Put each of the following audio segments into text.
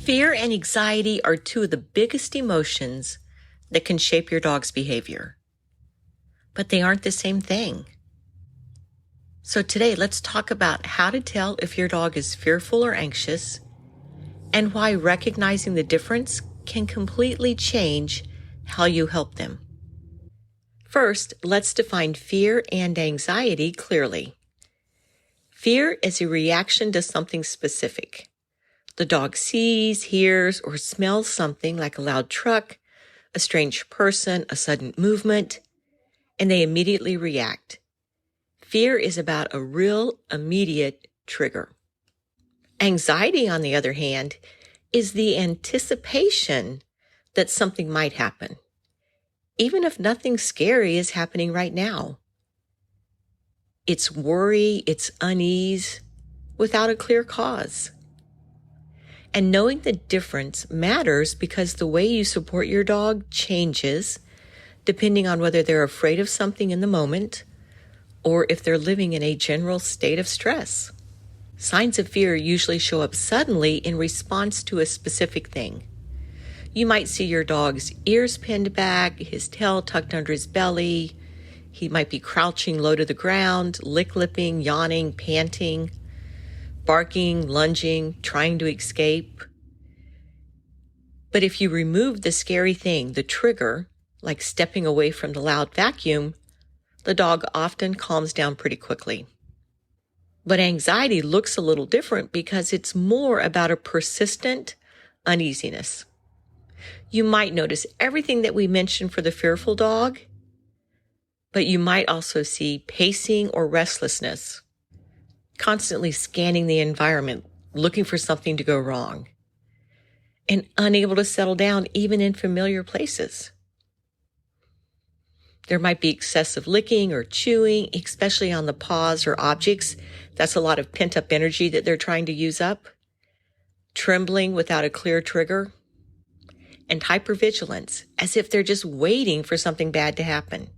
Fear and anxiety are two of the biggest emotions that can shape your dog's behavior. But they aren't the same thing. So today, let's talk about how to tell if your dog is fearful or anxious, and why recognizing the difference can completely change how you help them. First, let's define fear and anxiety clearly. Fear is a reaction to something specific. The dog sees, hears, or smells something like a loud truck, a strange person, a sudden movement, and they immediately react. Fear is about a real, immediate trigger. Anxiety, on the other hand, is the anticipation that something might happen, even if nothing scary is happening right now. It's worry, it's unease, without a clear cause. And knowing the difference matters because the way you support your dog changes depending on whether they're afraid of something in the moment or if they're living in a general state of stress. Signs of fear usually show up suddenly in response to a specific thing. You might see your dog's ears pinned back, his tail tucked under his belly. He might be crouching low to the ground, lick-lipping, yawning, panting, barking, lunging, trying to escape. But if you remove the scary thing, the trigger, like stepping away from the loud vacuum, the dog often calms down pretty quickly. But anxiety looks a little different because it's more about a persistent uneasiness. You might notice everything that we mentioned for the fearful dog, but you might also see pacing or restlessness, constantly scanning the environment, looking for something to go wrong, and unable to settle down even in familiar places. There might be excessive licking or chewing, especially on the paws or objects. That's a lot of pent-up energy that they're trying to use up. Trembling without a clear trigger. And hypervigilance, as if they're just waiting for something bad to happen.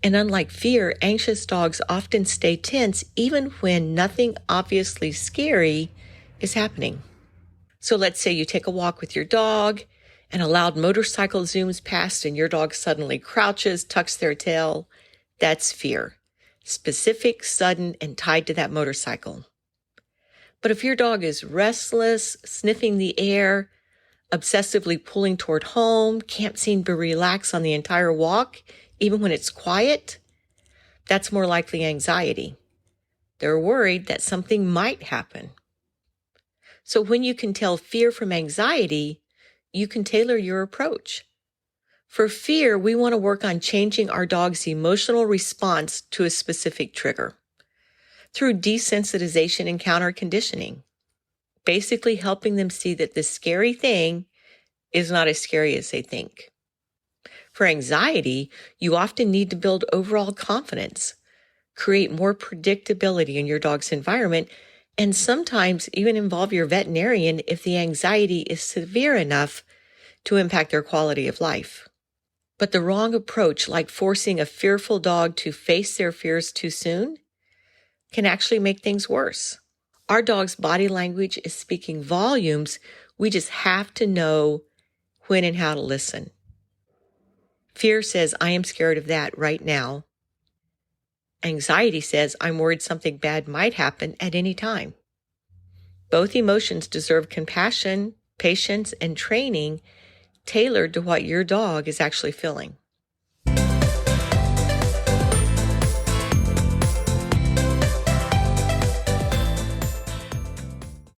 And unlike fear, anxious dogs often stay tense even when nothing obviously scary is happening. So let's say you take a walk with your dog and a loud motorcycle zooms past and your dog suddenly crouches, tucks their tail. That's fear. Specific, sudden, and tied to that motorcycle. But if your dog is restless, sniffing the air, obsessively pulling toward home, can't seem to relax on the entire walk, even when it's quiet, that's more likely anxiety. They're worried that something might happen. So when you can tell fear from anxiety, you can tailor your approach. For fear, we want to work on changing our dog's emotional response to a specific trigger through desensitization and counter conditioning, basically helping them see that the scary thing is not as scary as they think. For anxiety, you often need to build overall confidence, create more predictability in your dog's environment, and sometimes even involve your veterinarian if the anxiety is severe enough to impact their quality of life. But the wrong approach, like forcing a fearful dog to face their fears too soon, can actually make things worse. Our dog's body language is speaking volumes. We just have to know when and how to listen. Fear says, I am scared of that right now. Anxiety says, I'm worried something bad might happen at any time. Both emotions deserve compassion, patience, and training tailored to what your dog is actually feeling.